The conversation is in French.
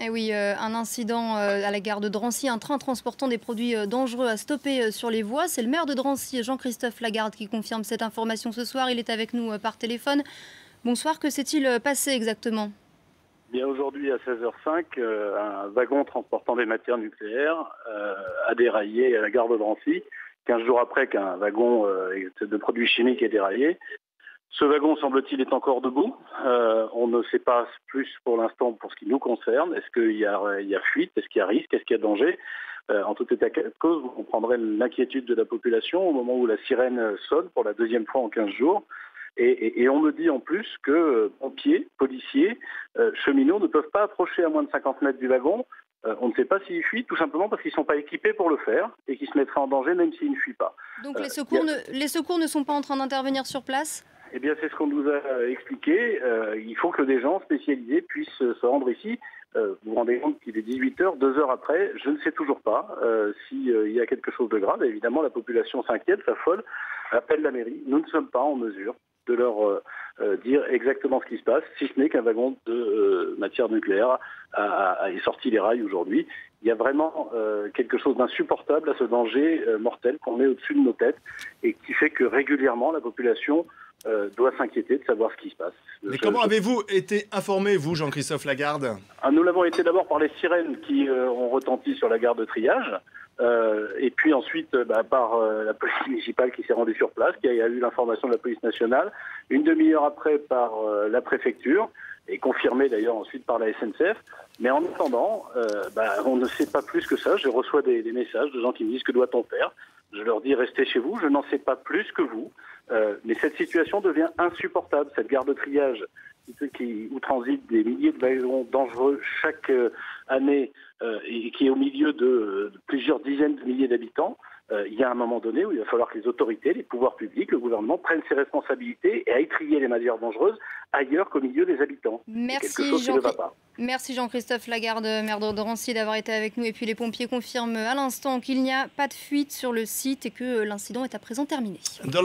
Et oui, un incident à la gare de Drancy, un train transportant des produits dangereux a stoppé sur les voies. C'est le maire de Drancy, Jean-Christophe Lagarde, qui confirme cette information ce soir. Il est avec nous par téléphone. Bonsoir, que s'est-il passé exactement? Bien aujourd'hui à 16h05, un wagon transportant des matières nucléaires a déraillé à la gare de Drancy, 15 jours après qu'un wagon de produits chimiques ait déraillé. Ce wagon, semble-t-il, est encore debout. On ne sait pas plus pour l'instant pour ce qui nous concerne. Est-ce qu'il y a fuite? Est-ce qu'il y a risque? Est-ce qu'il y a danger? En tout état de cause, vous comprendrez l'inquiétude de la population au moment où la sirène sonne pour la deuxième fois en 15 jours. Et on me dit en plus que pompiers, policiers, cheminots ne peuvent pas approcher à moins de 50 mètres du wagon. On ne sait pas s'ils fuient, tout simplement parce qu'ils ne sont pas équipés pour le faire et qu'ils se mettraient en danger même s'ils ne fuient pas. Donc les secours ne sont pas en train d'intervenir sur place? Eh bien, c'est ce qu'on nous a expliqué. Il faut que des gens spécialisés puissent se rendre ici. Vous vous rendez compte qu'il est 18h, 2 heures après, je ne sais toujours pas s'il y a quelque chose de grave. Évidemment, la population s'inquiète, s'affole, appelle la mairie. Nous ne sommes pas en mesure de leur dire exactement ce qui se passe, si ce n'est qu'un wagon de matière nucléaire est sorti des rails aujourd'hui. Il y a vraiment quelque chose d'insupportable à ce danger mortel qu'on met au-dessus de nos têtes et qui fait que régulièrement la population doit s'inquiéter de savoir ce qui se passe. Mais comment avez-vous été informé, vous, Jean-Christophe Lagarde? Nous l'avons été d'abord par les sirènes qui ont retenti sur la gare de triage, et puis ensuite par la police municipale qui s'est rendue sur place, qui a eu l'information de la police nationale, une demi-heure après par la préfecture, et confirmé d'ailleurs ensuite par la SNCF. Mais en attendant, on ne sait pas plus que ça. Je reçois des messages de gens qui me disent que doit-on faire. Je leur dis restez chez vous, je n'en sais pas plus que vous. Mais cette situation devient insupportable. Cette gare de triage où transitent des milliers de wagons dangereux chaque année et qui est au milieu de plusieurs dizaines de milliers d'habitants, il y a un moment donné où il va falloir que les autorités, les pouvoirs publics, le gouvernement prennent ses responsabilités et aillent trier les matières dangereuses ailleurs qu'au milieu des habitants. Merci Jean-Christophe Lagarde, maire de Drancy, d'avoir été avec nous. Et puis les pompiers confirment à l'instant qu'il n'y a pas de fuite sur le site et que l'incident est à présent terminé.